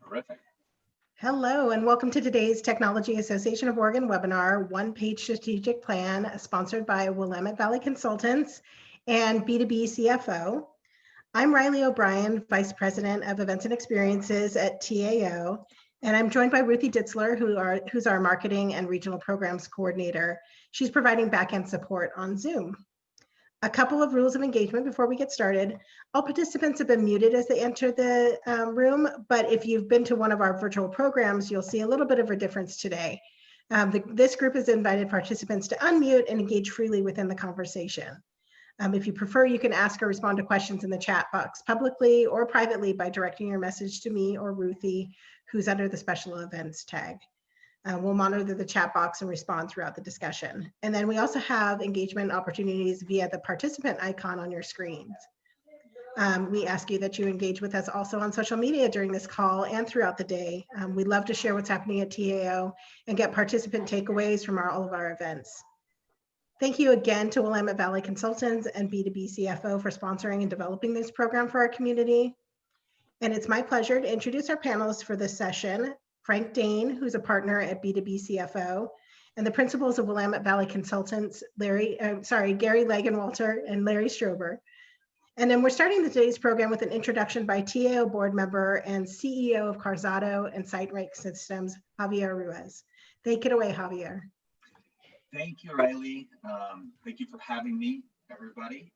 Terrific. Hello, and welcome to today's Technology Association of Oregon webinar, One-Page Strategic Plan, sponsored by Willamette Valley Consultants and B2B CFO. I'm Riley O'Brien, Vice President of Events and Experiences at TAO, and I'm joined by Ruthie Ditzler, who's our Marketing and Regional Programs Coordinator. She's providing back-end support on Zoom. A couple of rules of engagement before we get started. All participants have been muted as they enter the room, but if you've been to one of our virtual programs, you'll see a little bit of a difference today. This group has invited participants to unmute and engage freely within the conversation. If you prefer, you can ask or respond to questions in the chat box publicly or privately by directing your message to me or Ruthie, who's under the special events tag. We'll monitor the chat box and respond throughout the discussion. And then we also have engagement opportunities via the participant icon on your screens. We ask you that you engage with us also on social media during this call and throughout the day. We'd love to share what's happening at TAO and get participant takeaways from all of our events. Thank you again to Willamette Valley Consultants and B2B CFO for sponsoring and developing this program for our community. And it's my pleasure to introduce our panelists for this session. Frank Dane, who's a partner at B2B CFO, and the principals of Willamette Valley Consultants, Gary Lagenwalter and Larry Strober. And then we're starting today's program with an introduction by TAO board member and CEO of Carzado and SiteRank Systems, Javier Ruiz. Take it away, Javier. Thank you, Riley. Thank you for having me, everybody.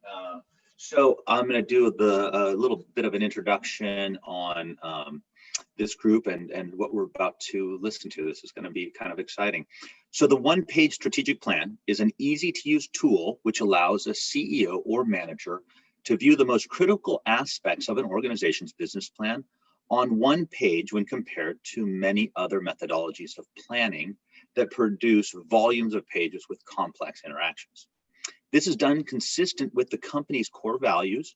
So I'm going to do a little bit of an introduction on this group and what we're about to listen to. This is going to be kind of exciting. So the one-page strategic plan is an easy-to-use tool which allows a CEO or manager to view the most critical aspects of an organization's business plan on one page when compared to many other methodologies of planning that produce volumes of pages with complex interactions. This is done consistent with the company's core values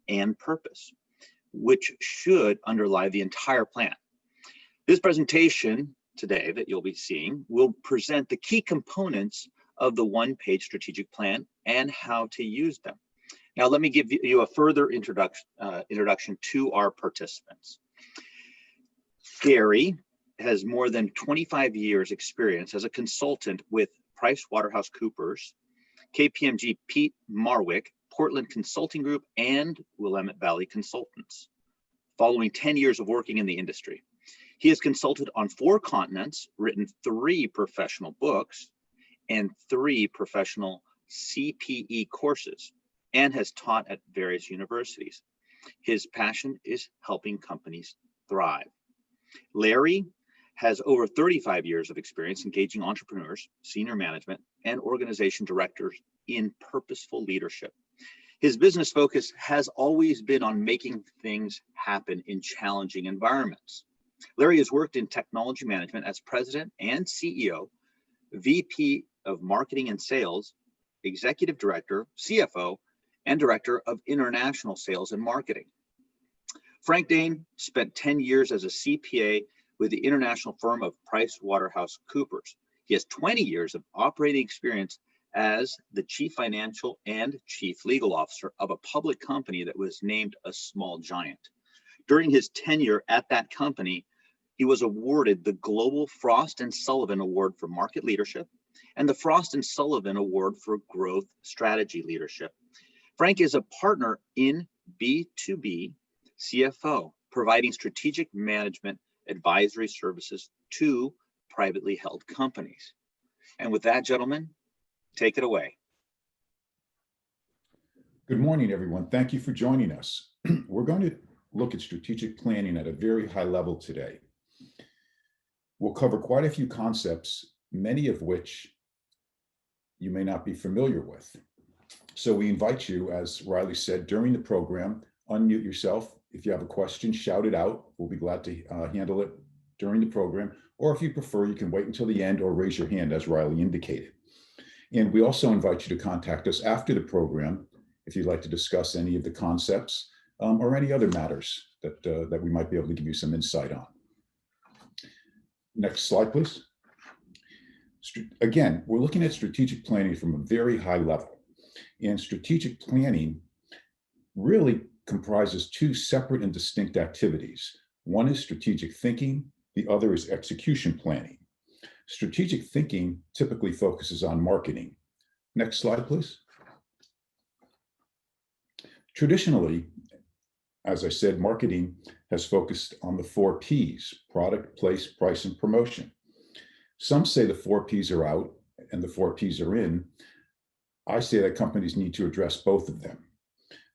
and purpose, which should underlie the entire plan. This presentation today that you'll be seeing will present the key components of the one-page strategic plan and how to use them. Now, let me give you a further introduction to our participants. Gary has more than 25 years experience as a consultant with PricewaterhouseCoopers, KPMG Pete Marwick, Portland Consulting Group, and Willamette Valley Consultants. Following 10 years of working in the industry, he has consulted on 4 continents, written 3 professional books, and 3 professional CPE courses, and has taught at various universities. His passion is helping companies thrive. Larry has over 35 years of experience engaging entrepreneurs, senior management, and organization directors in purposeful leadership. His business focus has always been on making things happen in challenging environments. Larry has worked in technology management as president and CEO, VP of marketing and sales, executive director, CFO, and director of international sales and marketing. Frank Dane spent 10 years as a CPA with the international firm of PricewaterhouseCoopers. He has 20 years of operating experience as the chief financial and chief legal officer of a public company that was named a small giant. During his tenure at that company, he was awarded the Global Frost & Sullivan Award for Market Leadership and the Frost & Sullivan Award for Growth Strategy Leadership. Frank is a partner in B2B CFO, providing strategic management advisory services to privately held companies. And with that, gentlemen, take it away. Good morning, everyone. Thank you for joining us. We're going to look at strategic planning at a very high level today. We'll cover quite a few concepts, many of which you may not be familiar with. So we invite you, as Riley said, during the program, unmute yourself. If you have a question, shout it out. We'll be glad to handle it during the program. Or if you prefer, you can wait until the end or raise your hand, as Riley indicated. And we also invite you to contact us after the program if you'd like to discuss any of the concepts or any other matters that we might be able to give you some insight on. Next slide, please. Again, we're looking at strategic planning from a very high level. And strategic planning really comprises 2 separate and distinct activities. One is strategic thinking, the other is execution planning. Strategic thinking typically focuses on marketing. Next slide, please. Traditionally, as I said, marketing has focused on the 4 Ps: product, place, price, and promotion. Some say the 4 Ps are out and the 4 Ps are in. I say that companies need to address both of them.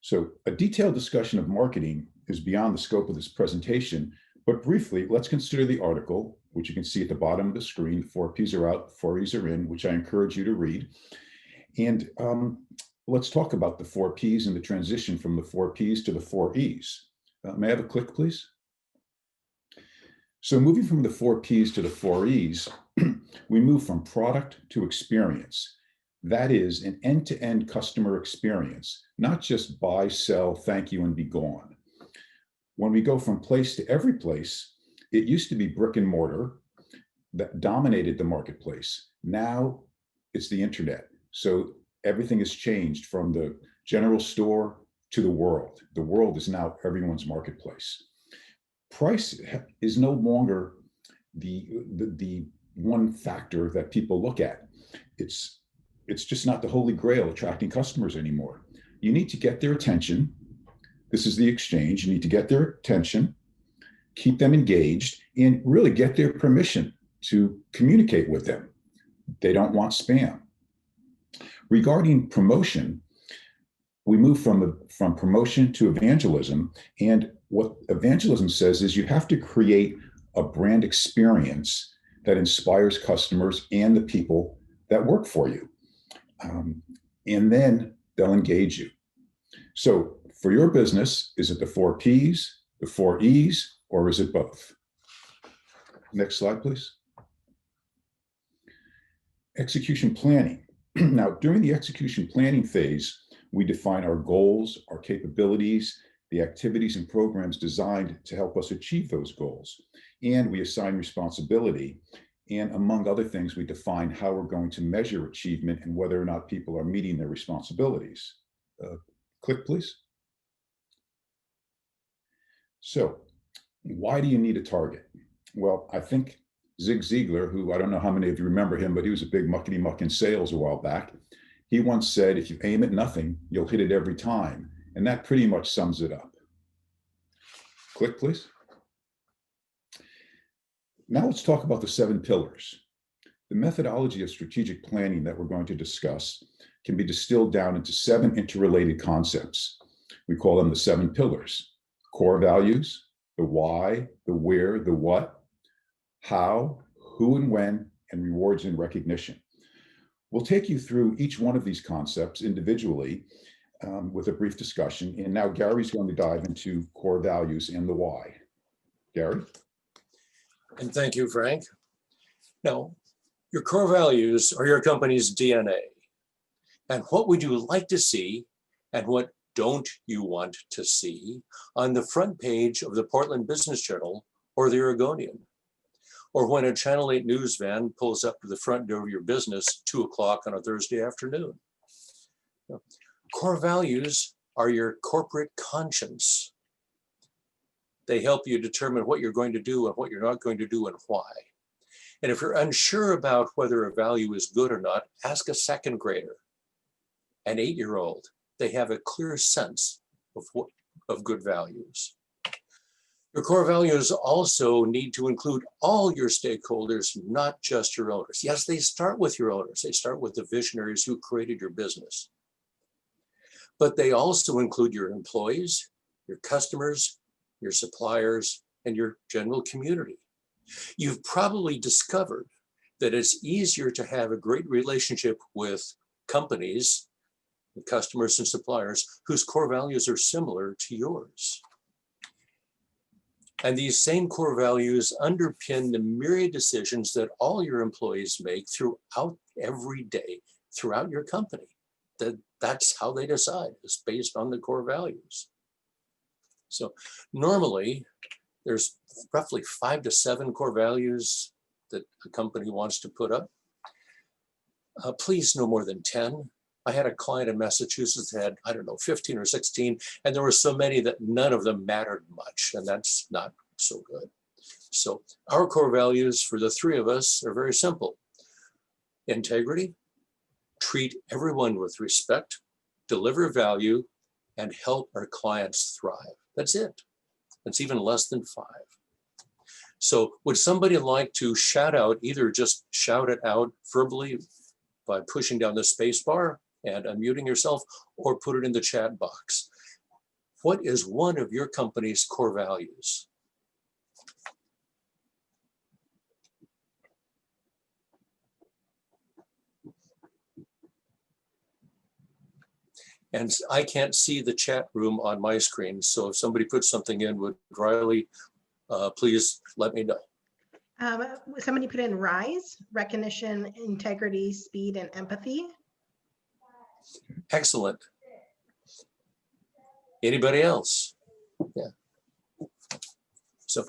So a detailed discussion of marketing is beyond the scope of this presentation, but briefly, let's consider the article, which you can see at the bottom of the screen. 4 Ps are out, 4 Es are in, which I encourage you to read. And let's talk about the 4 Ps and the transition from the 4 Ps to the 4 Es. May I have a click, please? So moving from the 4 Ps to the 4 Es, we move from product to experience. That is an end-to-end customer experience, not just buy, sell, thank you, and be gone. When we go from place to every place, it used to be brick and mortar that dominated the marketplace. Now it's the internet. So everything has changed from the general store to the world. The world is now everyone's marketplace. Price is no longer the one factor that people look at. It's just not the holy grail attracting customers anymore. You need to get their attention. This is the exchange. You need to get their attention, keep them engaged, and really get their permission to communicate with them. They don't want spam. Regarding promotion, we move from promotion to evangelism. And what evangelism says is you have to create a brand experience that inspires customers and the people that work for you. And then they'll engage you. So for your business, is it the 4 Ps, the 4 Es, or is it both? Next slide, please. Execution planning. Now, during the execution planning phase, we define our goals, our capabilities, the activities and programs designed to help us achieve those goals. And we assign responsibility. And among other things, we define how we're going to measure achievement and whether or not people are meeting their responsibilities. Click, please. So why do you need a target? Well, I think Zig Ziglar, who I don't know how many of you remember him, but he was a big muckety muck in sales a while back. He once said, if you aim at nothing, you'll hit it every time. And that pretty much sums it up. Click, please. Now let's talk about the 7 pillars. The methodology of strategic planning that we're going to discuss can be distilled down into 7 interrelated concepts. We call them the 7 pillars: core values, the why, the where, the what, how, who and when, and rewards and recognition. We'll take you through each one of these concepts individually with a brief discussion. And now Gary's going to dive into core values and the why. Gary? And thank you, Frank. Now, your core values are your company's DNA. And what would you like to see and what don't you want to see on the front page of the Portland Business Journal or the Oregonian? Or when a Channel 8 news van pulls up to the front door of your business 2 o'clock on a Thursday afternoon. Now, core values are your corporate conscience. They help you determine what you're going to do and what you're not going to do and why. And if you're unsure about whether a value is good or not, ask a second grader, an 8-year-old. They have a clear sense of good values. Your core values also need to include all your stakeholders, not just your owners. Yes, they start with your owners. They start with the visionaries who created your business. But they also include your employees, your customers, your suppliers, and your general community. You've probably discovered that it's easier to have a great relationship with companies, customers and suppliers whose core values are similar to yours. And these same core values underpin the myriad decisions that all your employees make throughout every day, throughout your company. That's how they decide, is based on the core values. So normally, there's roughly 5 to 7 core values that a company wants to put up. Please no more than 10. I had a client in Massachusetts that had, 15 or 16, and there were so many that none of them mattered much, and that's not so good. So our core values for the three of us are very simple. Integrity, treat everyone with respect, deliver value, and help our clients thrive. That's it. That's even less than 5. So would somebody like to shout out, either just shout it out verbally by pushing down the space bar and unmuting yourself, or put it in the chat box? What is one of your company's core values? And I can't see the chat room on my screen. So if somebody puts something in, would Riley please let me know. Somebody put in RISE, recognition, integrity, speed, and empathy. Excellent. Anybody else? Yeah. So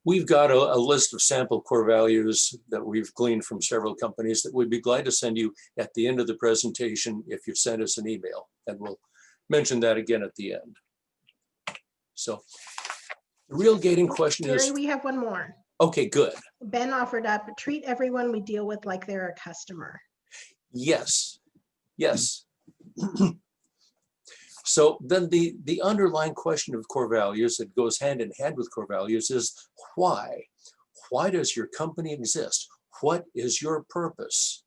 we've got a list of sample core values that we've gleaned from several companies that we'd be glad to send you at the end of the presentation if you send us an email, and we'll mention that again at the end. So the real gating question is— Gary, we have one more. Okay, good. Ben offered up, treat everyone we deal with like they're a customer. Yes, yes. So then the underlying question of core values that goes hand in hand with core values is why? Why does your company exist? What is your purpose?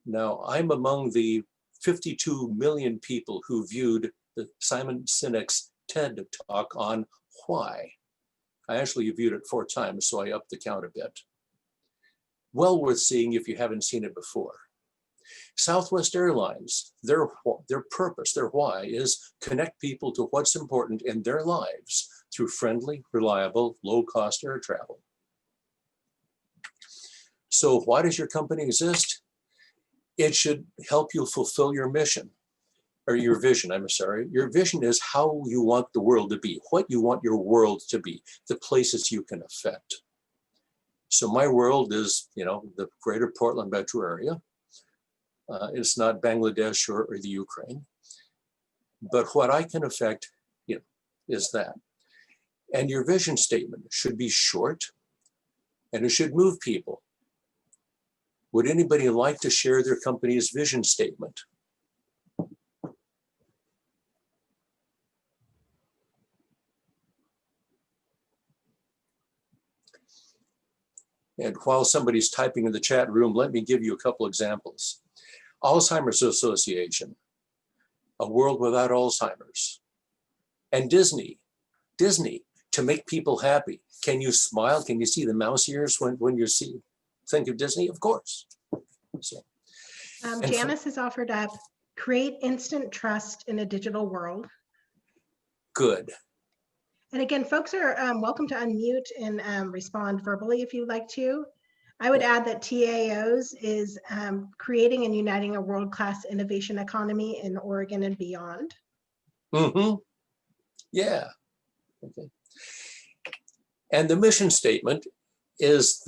Now, I'm among the 52 million people who viewed the Simon Sinek's TED Talk on why. I actually viewed it 4 times, so I upped the count a bit. Well worth seeing if you haven't seen it before. Southwest Airlines, their purpose, their why is connect people to what's important in their lives through friendly, reliable, low-cost air travel. So why does your company exist? It should help you fulfill your mission, or your vision, I'm sorry. Your vision is how you want the world to be, what you want your world to be, the places you can affect. So my world is, the greater Portland metro area. It's not Bangladesh or the Ukraine, but what I can affect, is that. And your vision statement should be short, and it should move people. Would anybody like to share their company's vision statement? And while somebody's typing in the chat room, let me give you a couple examples. Alzheimer's Association, a world without Alzheimer's. And Disney, to make people happy. Can you smile? Can you see the mouse ears when you think of Disney? Of course. So, Janice has offered up, create instant trust in a digital world. Good. And again, folks are welcome to unmute and respond verbally if you'd like to. I would add that TAOs is creating and uniting a world-class innovation economy in Oregon and beyond. Mm-hmm. Yeah. Okay. And the mission statement is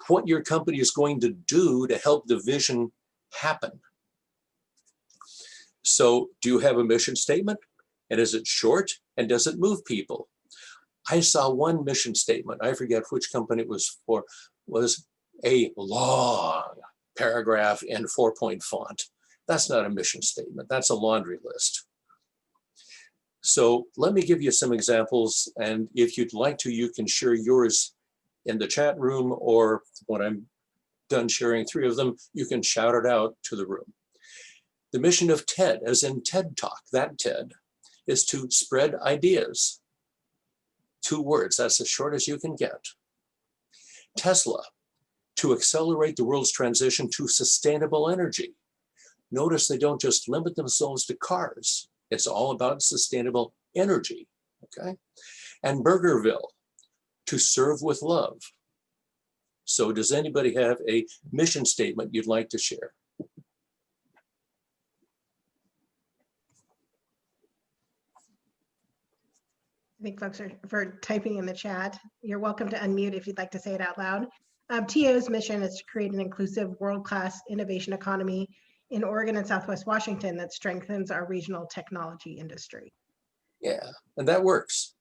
what your company is going to do to help the vision happen. So do you have a mission statement? And is it short? And does it move people? I saw one mission statement, I forget which company it was for, was a long paragraph in 4-point font. That's not a mission statement, that's a laundry list. So let me give you some examples, and if you'd like to, you can share yours in the chat room, or when I'm done sharing 3 of them, you can shout it out to the room. The mission of TED, as in TED Talk, that TED, is to spread ideas. 2 words, that's as short as you can get. Tesla, to accelerate the world's transition to sustainable energy. Notice they don't just limit themselves to cars. It's all about sustainable energy, okay? And Burgerville, to serve with love. So does anybody have a mission statement you'd like to share? I think folks are for typing in the chat. You're welcome to unmute if you'd like to say it out loud. TAO's mission is to create an inclusive world-class innovation economy in Oregon and Southwest Washington that strengthens our regional technology industry. Yeah, and that works.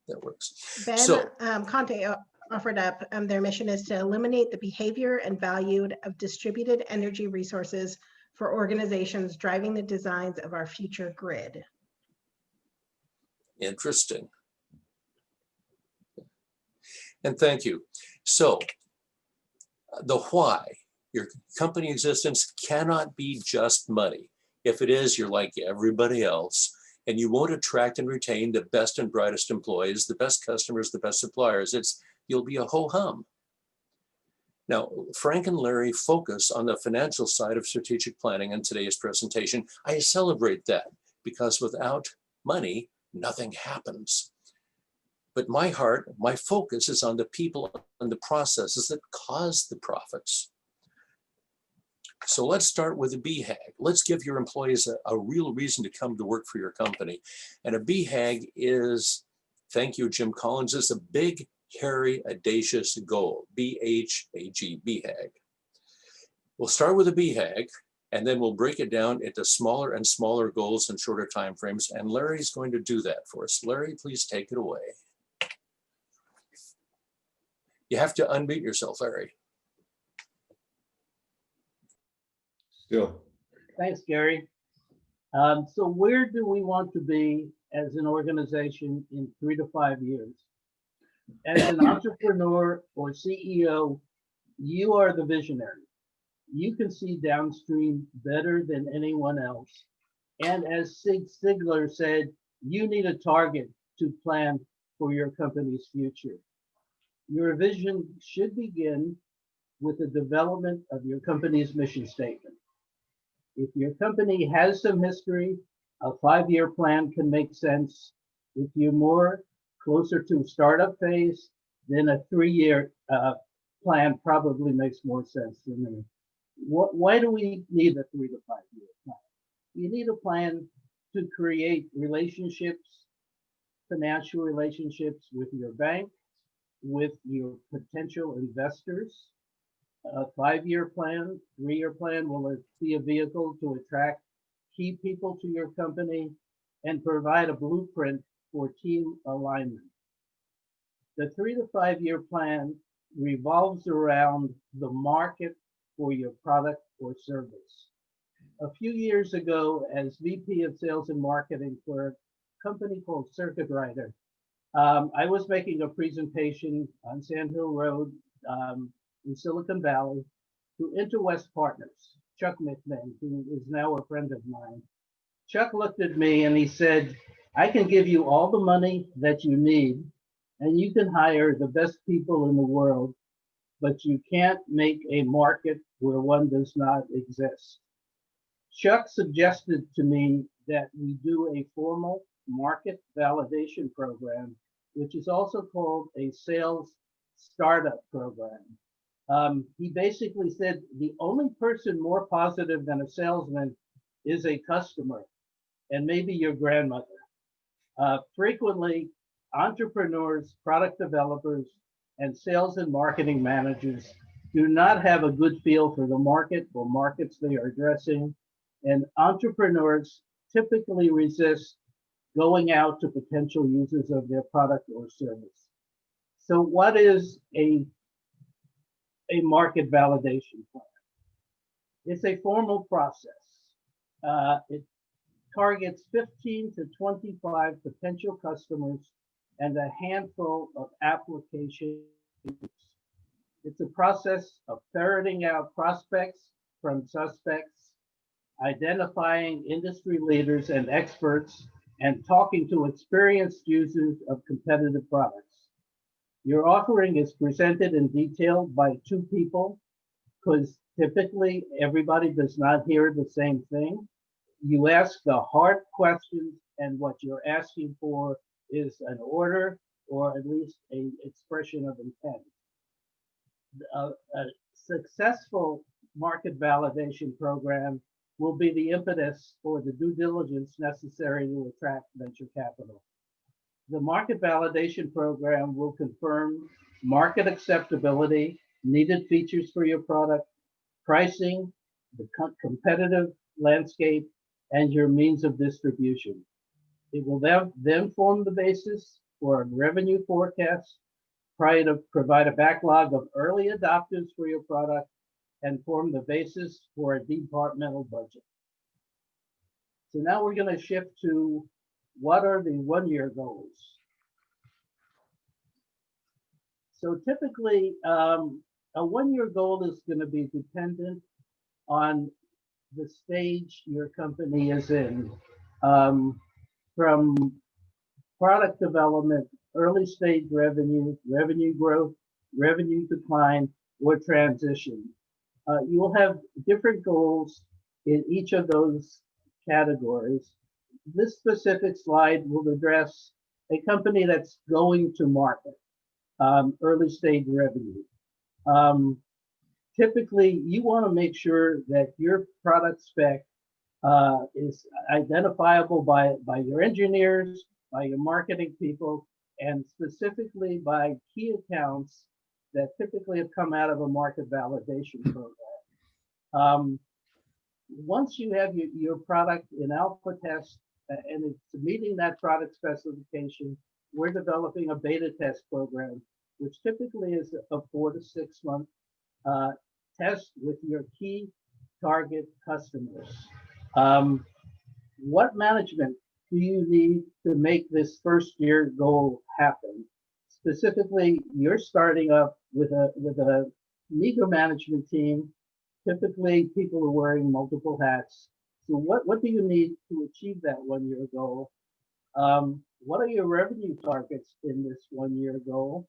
that works. Ben So, Conte offered up their mission is to eliminate the behavior and value of distributed energy resources for organizations driving the designs of our future grid. interesting. And thank you. So, the why, your company existence cannot be just money. If it is, you're like everybody else, and you won't attract and retain the best and brightest employees, the best customers, the best suppliers. You'll be a ho-hum. Now, Frank and Larry focus on the financial side of strategic planning in today's presentation. I celebrate that because without money, nothing happens. But my heart, my focus is on the people and the processes that cause the profits. So let's start with a BHAG. Let's give your employees a real reason to come to work for your company. And a BHAG is, thank you, Jim Collins, is a big, hairy, audacious goal. BHAG, BHAG. We'll start with a BHAG, and then we'll break it down into smaller and smaller goals and shorter time frames. And Larry's going to do that for us. Larry, please take it away. You have to unmute yourself, Larry. Still. Thanks, Gary. So where do we want to be as an organization in 3 to 5 years? As an entrepreneur or CEO, you are the visionary. You can see downstream better than anyone else. And as Zig Ziglar said, you need a target to plan for your company's future. Your vision should begin with the development of your company's mission statement. If your company has some history, a 5-year plan can make sense. If you're more closer to startup phase, then a 3-year plan probably makes more sense to me. Why do we need a 3 to 5 year plan? You need a plan to create relationships, financial relationships with your bank, with your potential investors. A 5-year plan, 3-year plan will be a vehicle to attract key people to your company and provide a blueprint for team alignment. The 3 to 5 year plan revolves around the market for your product or service. A few years ago, as VP of Sales and Marketing for a company called Circuit Rider, I was making a presentation on Sand Hill Road in Silicon Valley to Interwest Partners, Chuck McMahon, who is now a friend of mine. Chuck looked at me and he said, I can give you all the money that you need and you can hire the best people in the world, but you can't make a market where one does not exist. Chuck suggested to me that we do a formal market validation program, which is also called a sales startup program. He basically said the only person more positive than a salesman is a customer and maybe your grandmother. Frequently, entrepreneurs, product developers, and sales and marketing managers do not have a good feel for the market or markets they are addressing, and entrepreneurs typically resist going out to potential users of their product or service. So what is a market validation plan? It's a formal process. It targets 15 to 25 potential customers and a handful of applications. It's a process of ferreting out prospects from suspects, identifying industry leaders and experts, and talking to experienced users of competitive products. Your offering is presented in detail by 2 people because typically everybody does not hear the same thing. You ask the hard questions, and what you're asking for is an order or at least an expression of intent. A successful market validation program will be the impetus for the due diligence necessary to attract venture capital. The market validation program will confirm market acceptability, needed features for your product, pricing, the competitive landscape, and your means of distribution. It will then form the basis for revenue forecasts, provide a backlog of early adopters for your product, and form the basis for a departmental budget. So now we're going to shift to what are the one-year goals. So typically, a one-year goal is going to be dependent on the stage your company is in, from product development, early stage revenue, revenue growth, revenue decline, or transition. You will have different goals in each of those categories. This specific slide will address a company that's going to market, early stage revenue. Typically, you want to make sure that your product spec is identifiable by your engineers, by your marketing people, and specifically by key accounts that typically have come out of a market validation program. Once you have your product in alpha test and it's meeting that product specification, we're developing a beta test program, which typically is a 4 to 6 month test with your key target customers. What management do you need to make this first year goal happen? Specifically, you're starting up with a meager management team. Typically, people are wearing multiple hats. So what do you need to achieve that one-year goal? What are your revenue targets in this one-year goal?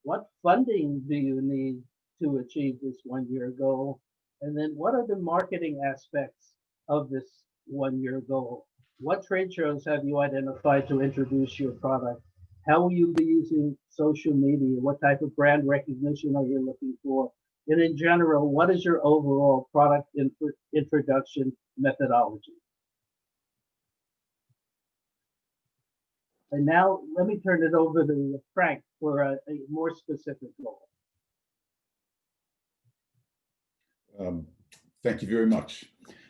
What funding do you need to achieve this one-year goal? And then what are the marketing aspects of this one-year goal? What trade shows have you identified to introduce your product? How will you be using social media? What type of brand recognition are you looking for? And in general, what is your overall product introduction methodology? And now let me turn it over to Frank for a more specific goal. Thank you very much.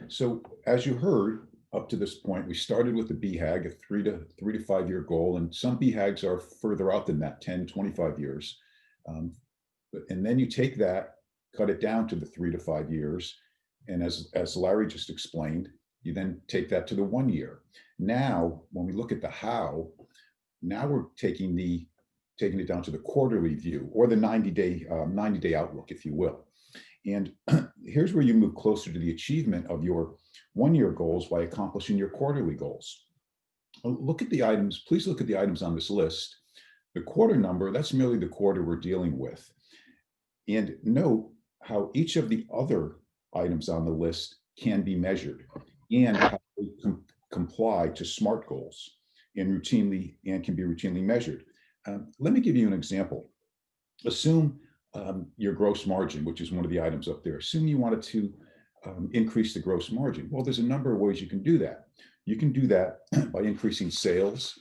So as you heard, up to this point, we started with the BHAG, a 3 to 5 year goal, and some BHAGs are further out than that, 10, 25 years. And then you take that, cut it down to the 3 to 5 years. And as Larry just explained, you then take that to the 1 year. Now, when we look at the how, now we're taking it down to the quarterly view, or the 90-day outlook, if you will. And here's where you move closer to the achievement of your 1 year goals by accomplishing your quarterly goals. Look at the items, please look at the items on this list. The quarter number, that's merely the quarter we're dealing with. And note how each of the other items on the list can be measured and how they comply to SMART goals and can be routinely measured. Let me give you an example. Assume your gross margin, which is one of the items up there. Assume you wanted to increase the gross margin. Well, there's a number of ways you can do that. You can do that by increasing sales,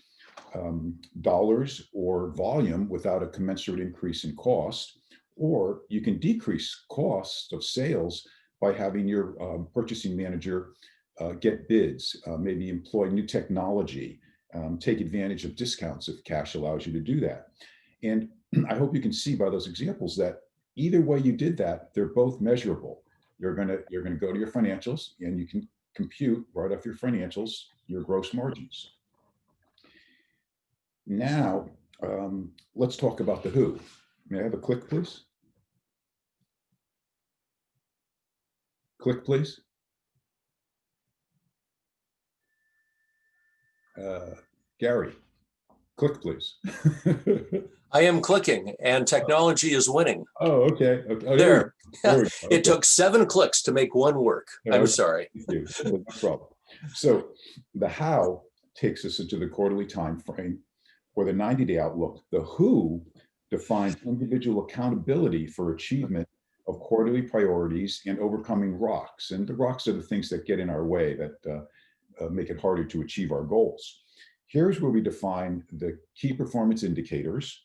dollars or volume without a commensurate increase in cost, or you can decrease costs of sales by having your purchasing manager get bids, maybe employ new technology, take advantage of discounts if cash allows you to do that. And I hope you can see by those examples that either way you did that, they're both measurable. You're gonna go to your financials and you can compute right off your financials your gross margins. Now, let's talk about the who. May I have a click, please? Click, please. Gary, click, please. I am clicking, and technology is winning. Oh, okay. Oh, there. Okay. It took 7 clicks to make one work. I'm sorry. Thank you. No problem. So the how takes us into the quarterly time frame or the 90-day outlook. The who defines individual accountability for achievement of quarterly priorities and overcoming rocks. And the rocks are the things that get in our way that make it harder to achieve our goals. Here's where we define the key performance indicators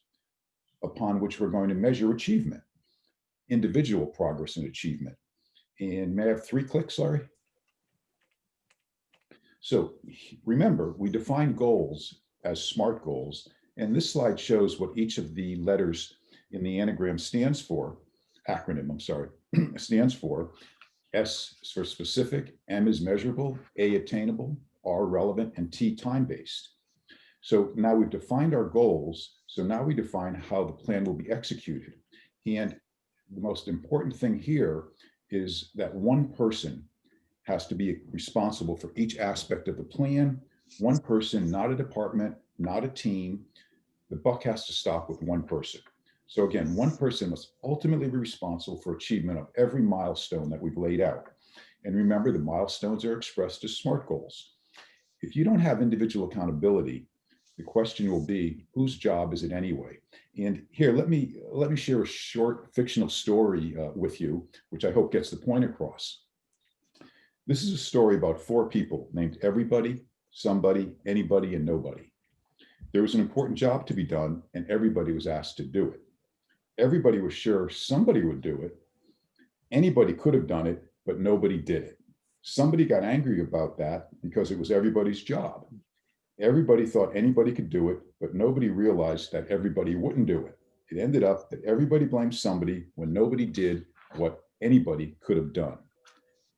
upon which we're going to measure achievement, individual progress and achievement. And may I have 3 clicks, Larry? So remember, we define goals as SMART goals, And this slide shows what each of the letters in the anagram stands for, acronym, I'm sorry, stands for. S is for specific, M is measurable, A attainable, R relevant, and T time-based. So now we've defined our goals. So now we define how the plan will be executed. And the most important thing here is that one person has to be responsible for each aspect of the plan. One person, not a department, not a team. The buck has to stop with one person. So again, one person must ultimately be responsible for achievement of every milestone that we've laid out. And remember, the milestones are expressed as SMART goals. If you don't have individual accountability, the question will be, whose job is it anyway? And here, let me share a short fictional story with you, which I hope gets the point across. This is a story about 4 people named everybody, somebody, anybody, and nobody. There was an important job to be done, and everybody was asked to do it. Everybody was sure somebody would do it. Anybody could have done it, but nobody did it. Somebody got angry about that because it was everybody's job. Everybody thought anybody could do it, but nobody realized that everybody wouldn't do it. It ended up that everybody blamed somebody when nobody did what anybody could have done.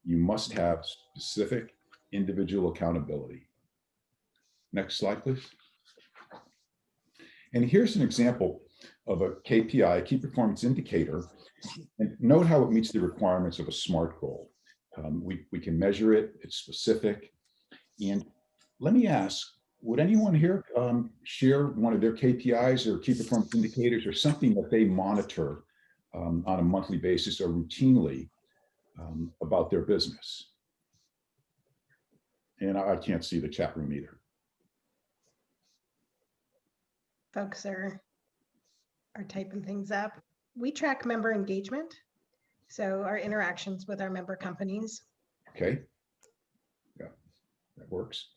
You must have specific individual accountability. Next slide, please. And here's an example of a KPI, a key performance indicator, and note how it meets the requirements of a SMART goal. We can measure it, it's specific. And let me ask, would anyone here share one of their KPIs or key performance indicators or something that they monitor on a monthly basis or routinely about their business? And I can't see the chat room either. Folks are typing things up. We track member engagement, so our interactions with our member companies. Okay, yeah, that works.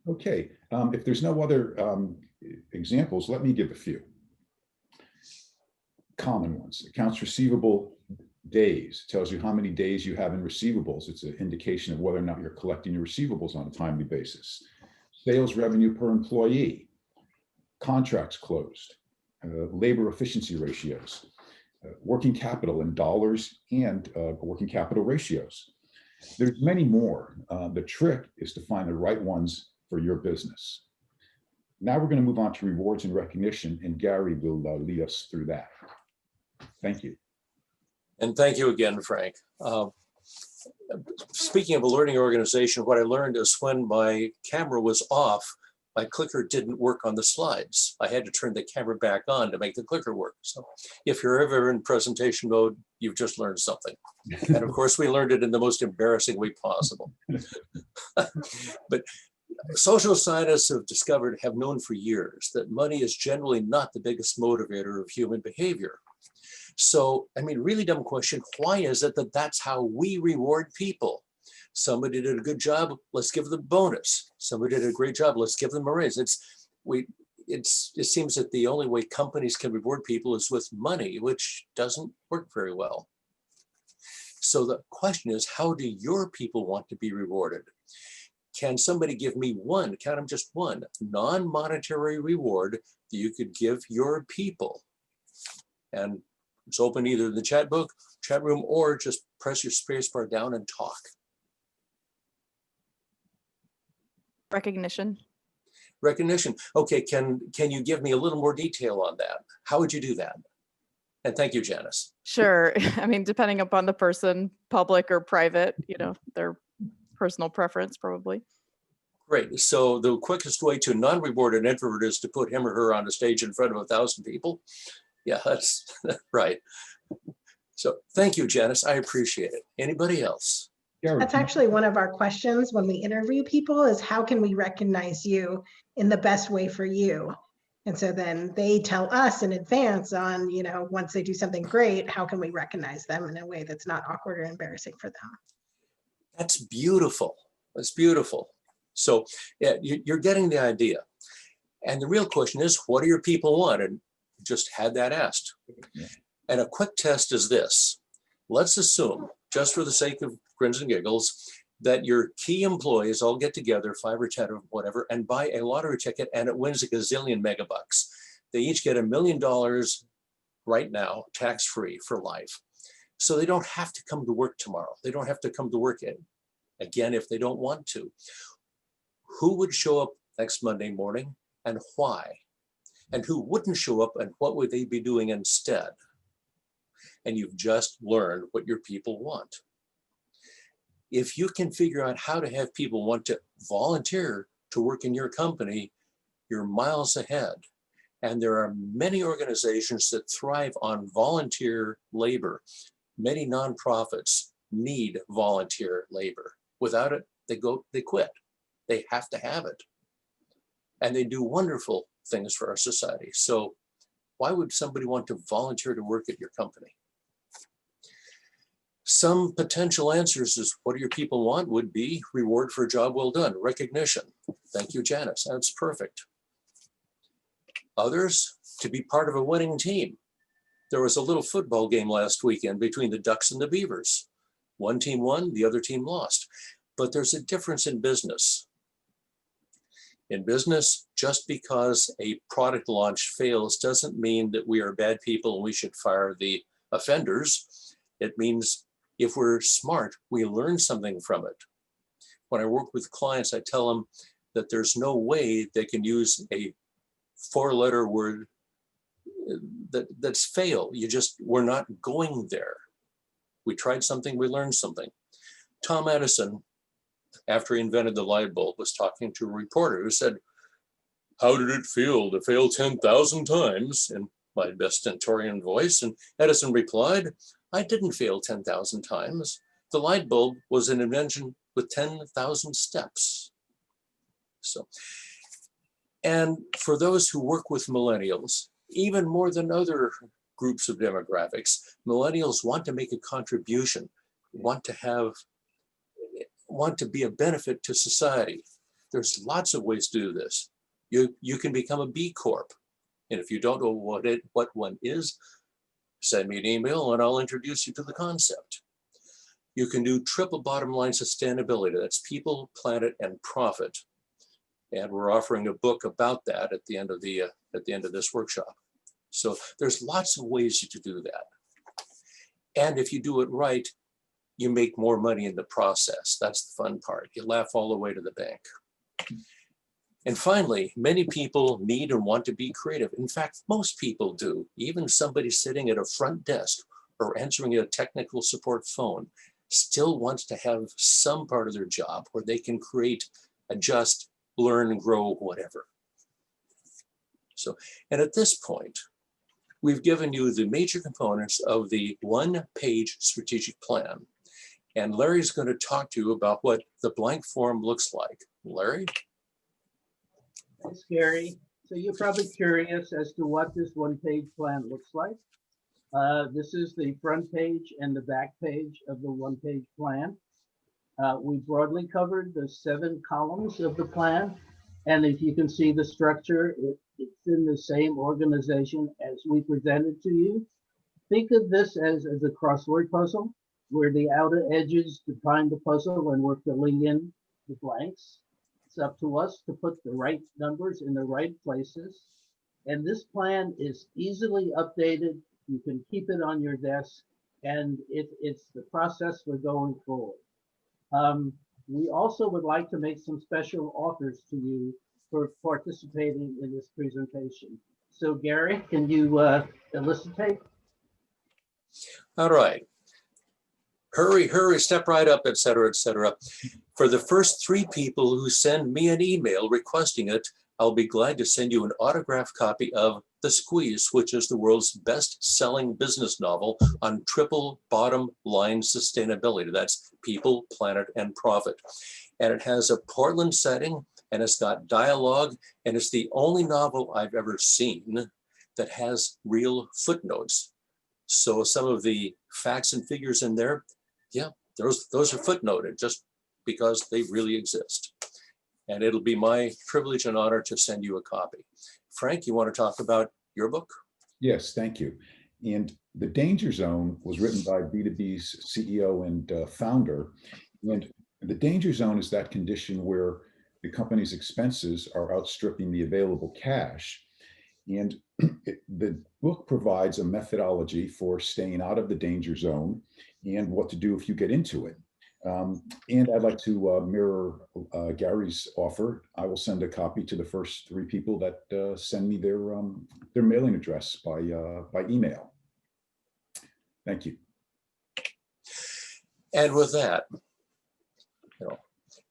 Okay, if there's no other examples, let me give a few. Common ones. Accounts receivable days tells you how many days you have in receivables. It's an indication of whether or not you're collecting your receivables on a timely basis. Sales revenue per employee, contracts closed, labor efficiency ratios, working capital in dollars and working capital ratios. There's many more. The trick is to find the right ones for your business. Now we're going to move on to rewards and recognition, and Gary will lead us through that. Thank you. And thank you again, Frank. Speaking of a learning organization, what I learned is when my camera was off, my clicker didn't work on the slides. I had to turn the camera back on to make the clicker work. So if you're ever in presentation mode, you've just learned something. And of course, we learned it in the most embarrassing way possible. But social scientists have known for years that money is generally not the biggest motivator of human behavior. So, I mean, really dumb question, why is it that that's how we reward people? Somebody did a good job, let's give them a bonus. Somebody did a great job, let's give them a raise. It seems that the only way companies can reward people is with money, which doesn't work very well. So the question is, how do your people want to be rewarded? Can somebody give me one, count them just one, non-monetary reward that you could give your people? And it's open either in the chat room, or just press your space bar down and talk. Recognition. Recognition. Okay, can you give me a little more detail on that? How would you do that? And thank you, Janice. Sure. I mean, depending upon the person, public or private, you know, their personal preference probably. Great. So the quickest way to non-reward an introvert is to put him or her on a stage in front of 1,000 people. Yeah, that's right. So thank you, Janice. I appreciate it. Anybody else? That's actually one of our questions when we interview people is how can we recognize you in the best way for you? And so then they tell us in advance on, you know, once they do something great, how can we recognize them in a way that's not awkward or embarrassing for them? That's beautiful. That's beautiful. So yeah, you're getting the idea. And the real question is, what do your people want? And just had that asked. Yeah. And a quick test is this. Let's assume, just for the sake of grins and giggles, that your key employees all get together, 5 or 10 or whatever, and buy a lottery ticket and it wins a gazillion megabucks. They each get $1 million right now, tax-free for life. So they don't have to come to work tomorrow. They don't have to come to work again if they don't want to. Who would show up next Monday morning and why? And who wouldn't show up and what would they be doing instead? And you've just learned what your people want. If you can figure out how to have people want to volunteer to work in your company, you're miles ahead. And there are many organizations that thrive on volunteer labor. Many nonprofits need volunteer labor. Without it, they quit. They have to have it. And they do wonderful things for our society. So why would somebody want to volunteer to work at your company? Some potential answers is what do your people want would be reward for a job well done, recognition. Thank you, Janice, that's perfect. Others, to be part of a winning team. There was a little football game last weekend between the Ducks and the Beavers. One team won, the other team lost. But there's a difference in business. In business, just because a product launch fails doesn't mean that we are bad people and we should fire the offenders. It means if we're smart, we learn something from it. When I work with clients, I tell them that there's no way they can use a 4-letter word that's fail. We're not going there. We tried something, we learned something. Tom Edison, after he invented the light bulb, was talking to a reporter who said, "How did it feel to fail 10,000 times?" in my best stentorian voice. And Edison replied, "I didn't fail 10,000 times. The light bulb was an invention with 10,000 steps." So, and for those who work with millennials, even more than other groups of demographics, millennials want to make a contribution, want to be a benefit to society. There's lots of ways to do this. You can become a B Corp. And if you don't know what one is, send me an email and I'll introduce you to the concept. You can do triple bottom line sustainability. That's people, planet, and profit. And we're offering a book about that at the end of this workshop. So there's lots of ways to do that. And if you do it right, you make more money in the process. That's the fun part. You laugh all the way to the bank. And finally, many people need and want to be creative. In fact, most people do. Even somebody sitting at a front desk or answering a technical support phone still wants to have some part of their job where they can create, adjust, learn, grow, whatever. So, and at this point, we've given you the major components of the one-page strategic plan. And Larry's going to talk to you about what the blank form looks like. Larry? Thanks, Gary. So you're probably curious as to what this one-page plan looks like. This is the front page and the back page of the one-page plan. We broadly covered the 7 columns of the plan. And if you can see the structure, it's in the same organization as we presented to you. Think of this as a crossword puzzle, where the outer edges define the puzzle and we're filling in the blanks. It's up to us to put the right numbers in the right places. And this plan is easily updated. You can keep it on your desk, and it's the process we're going forward. We also would like to make some special offers to you for participating in this presentation. So Gary, can you elicitate? All right. Hurry, hurry, step right up, et cetera, et cetera. For the first 3 people who send me an email requesting it, I'll be glad to send you an autographed copy of The Squeeze, which is the world's best-selling business novel on triple bottom line sustainability. That's people, planet, and profit. And it has a Portland setting, and it's got dialogue, and it's the only novel I've ever seen that has real footnotes. So some of the facts and figures in there, yeah, those are footnoted just because they really exist. And it'll be my privilege and honor to send you a copy. Frank, you want to talk about your book? Yes, thank you. And The Danger Zone was written by B2B's CEO and founder. And And the danger zone is that condition where the company's expenses are outstripping the available cash. And the book provides a methodology for staying out of the danger zone and what to do if you get into it. And I'd like to mirror Gary's offer. I will send a copy to the first 3 people that send me their mailing address by email. Thank you. And with that,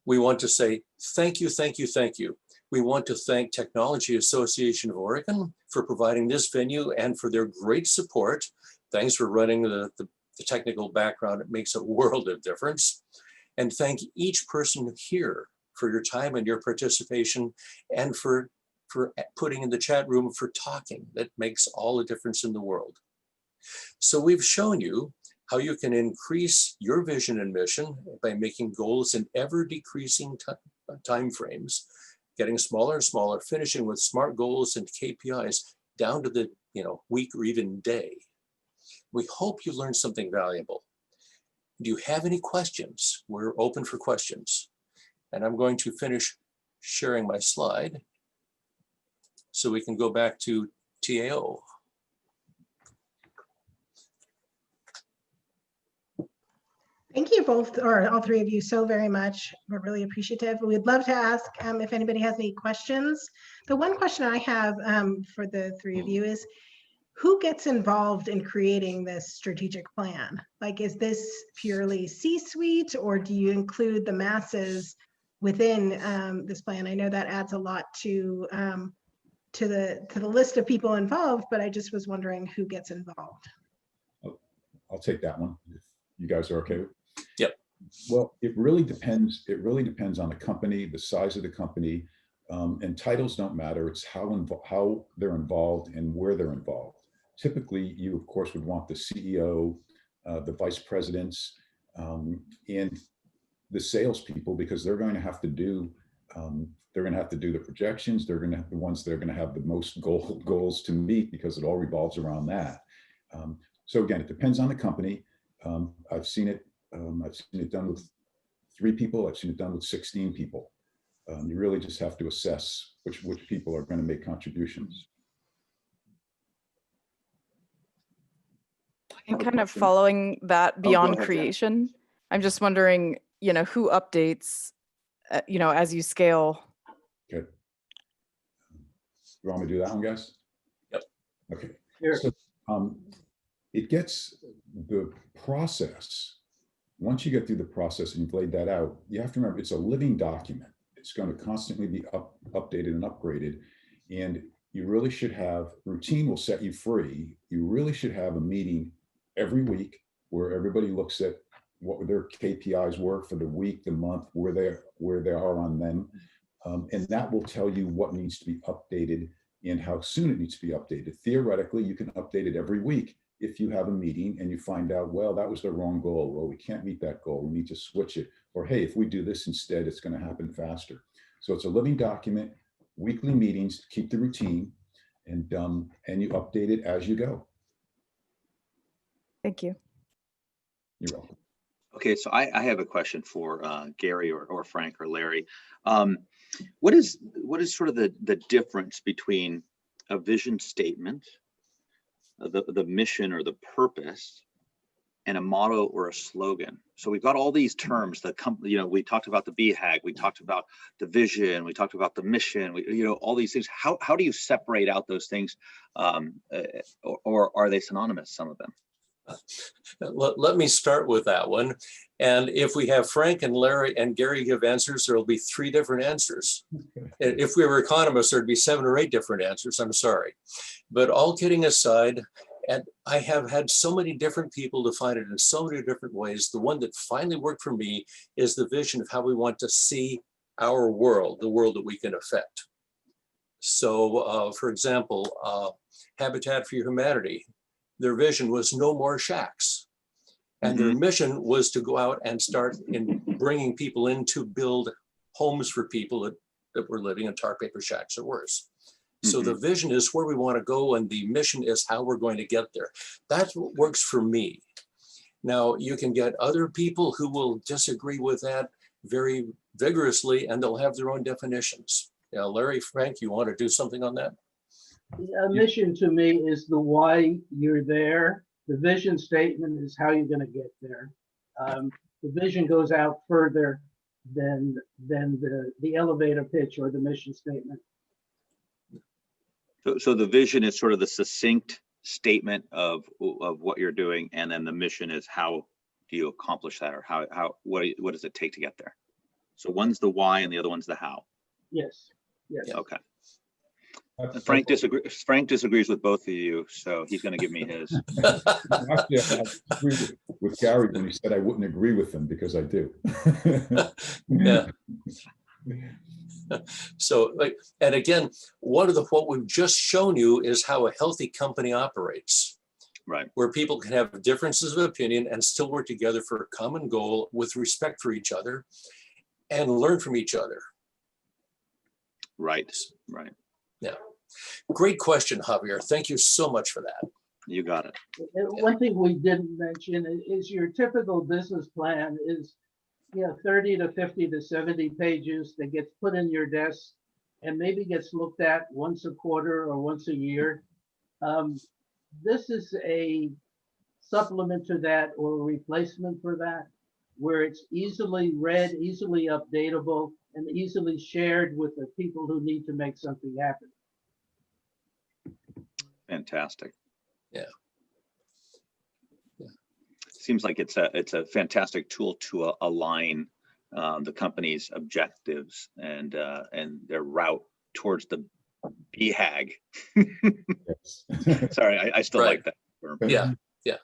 we want to say thank you, thank you, thank you. We want to thank Technology Association of Oregon for providing this venue and for their great support. Thanks for running the technical background. It makes a world of difference. And thank each person here for your time and your participation, and for putting in the chat room, for talking. That makes all the difference in the world. So we've shown you how you can increase your vision and mission by making goals in ever decreasing time frames, getting smaller and smaller, finishing with SMART goals and KPIs down to the week or even day. We hope you learned something valuable. Do you have any questions? We're open for questions. And I'm going to finish sharing my slide so we can go back to TAO. Thank you both, or all 3 of you, so very much. We're really appreciative. We'd love to ask if anybody has any questions. The one question I have for the 3 of you is, who gets involved in creating this strategic plan? Like, is this purely C-suite, or do you include the masses within this plan? I know that adds a lot to the list of people involved, but I just was wondering who gets involved. I'll take that one if you guys are okay with it. Yep. Well, it really depends. It really depends on the company, the size of the company, and titles don't matter. It's how they're involved and where they're involved. Typically, you of course would want the CEO, the vice presidents, and the salespeople, because they're going to have to do the projections. They're going to have the ones that are going to have the most goals to meet, because it all revolves around that. So again, it depends on the company. I've seen it done with 3 people. I've seen it done with 16 people. You really just have to assess which people are going to make contributions. And kind of following that beyond creation, I'm just wondering, who updates, as you scale. Okay. You want me to do that one, guys? Yep. Okay. Sure. So, it gets the process. Once you get through the process and you've laid that out, you have to remember it's a living document. It's going to constantly be updated and upgraded. And you really should have, routine will set you free. You really should have a meeting every week where everybody looks at what their KPIs were for the week, the month, where they are on them. And that will tell you what needs to be updated and how soon it needs to be updated. Theoretically, you can update it every week if you have a meeting and you find out, well, that was the wrong goal. Well, we can't meet that goal. We need to switch it. Or, hey, if we do this instead, it's going to happen faster. So it's a living document, weekly meetings to keep the routine, and you update it as you go. Thank you. You're welcome. Okay, so I have a question for Gary or Frank or Larry. What is sort of the difference between a vision statement, the mission or the purpose, and a motto or a slogan? So we've got all these terms. We talked about the BHAG, we talked about the vision, we talked about the mission. All these things. How do you separate out those things, or are they synonymous? Some of them. Let me start with that one. And if we have Frank and Larry and Gary give answers, there will be 3 different answers. If we were economists, there'd be 7 or 8 different answers. I'm sorry. But all kidding aside, and I have had so many different people define it in so many different ways. The one that finally worked for me is the vision of how we want to see our world, the world that we can affect. So, for example, Habitat for Humanity, their vision was no more shacks. And their mission was to go out and start in bringing people in to build homes for people that were living in tar paper shacks or worse. So the vision is where we want to go, and the mission is how we're going to get there. That's what works for me. Now, you can get other people who will disagree with that. very vigorously, and they'll have their own definitions. Now, Larry, Frank, you want to do something on that? A mission to me is the why you're there. The vision statement is how you're going to get there. The vision goes out further than the elevator pitch or the mission statement. So the vision is sort of the succinct statement of what you're doing, and then the mission is how do you accomplish that, or what does it take to get there? So one's the why and the other one's the how. Yes. Yes. Okay. That's- Frank disagrees with both of you, so he's going to give me his. Actually, I agree with Gary when he said I wouldn't agree with him, because I do. Yeah. So, like, and again, what we've just shown you is how a healthy company operates, Right. where people can have differences of opinion and still work together for a common goal with respect for each other and learn from each other. Right. Right. Yeah. Great question, Javier. Thank you so much for that. You got it. One thing we didn't mention is your typical business plan is 30 to 50 to 70 pages that gets put in your desk and maybe gets looked at once a quarter or once a year. This is a supplement to that or a replacement for that, where it's easily read, easily updatable, and easily shared with the people who need to make something happen. Fantastic. Yeah. Seems like it's a fantastic tool to align the company's objectives and their route towards the BHAG. Yes. Sorry, I still Right. like that term. Yeah.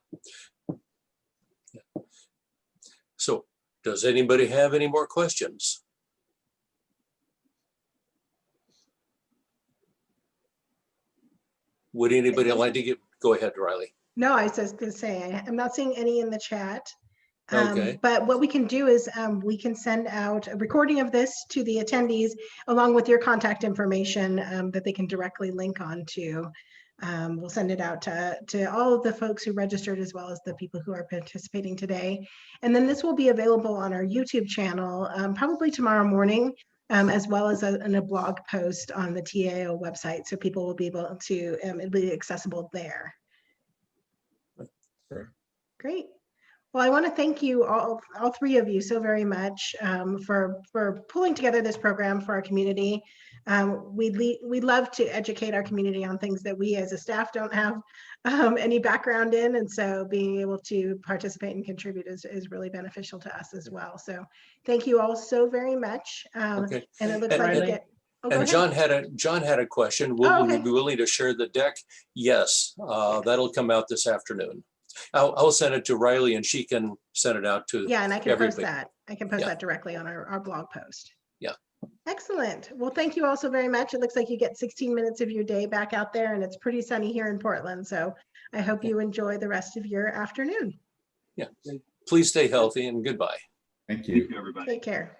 So, does anybody have any more questions? Would anybody like to go ahead, Riley? No, I was just going to say, I'm not seeing any in the chat. Okay. But what we can do is we can send out a recording of this to the attendees along with your contact information that they can directly link onto. We'll send it out to all of the folks who registered as well as the people who are participating today. And then this will be available on our YouTube channel probably tomorrow morning, as well as in a blog post on the TAO website. So people will be able to, it'll be accessible there. Sure. Great. Well, I want to thank you all three of you so very much for pulling together this program for our community. We love to educate our community on things that we as a staff don't have any background in. And so being able to participate and contribute is really beneficial to us as well. So thank you all so very much. Okay. And it looks And- like we and- get. Oh, go And ahead. John had a question. Oh, Will we okay. be willing to share the deck? Yes, that'll come out this afternoon. I'll send it to Riley and she can send it out to. Yeah, and I can post everybody. that. I can post Yeah. that directly on our blog post. Yeah. Excellent. Well, thank you all so very much. It looks like you get 16 minutes of your day back out there, and it's pretty sunny here in Portland. So I hope you enjoy the rest of your afternoon. Yeah. Please stay healthy and goodbye. Thank Thank you. you, everybody. Take care.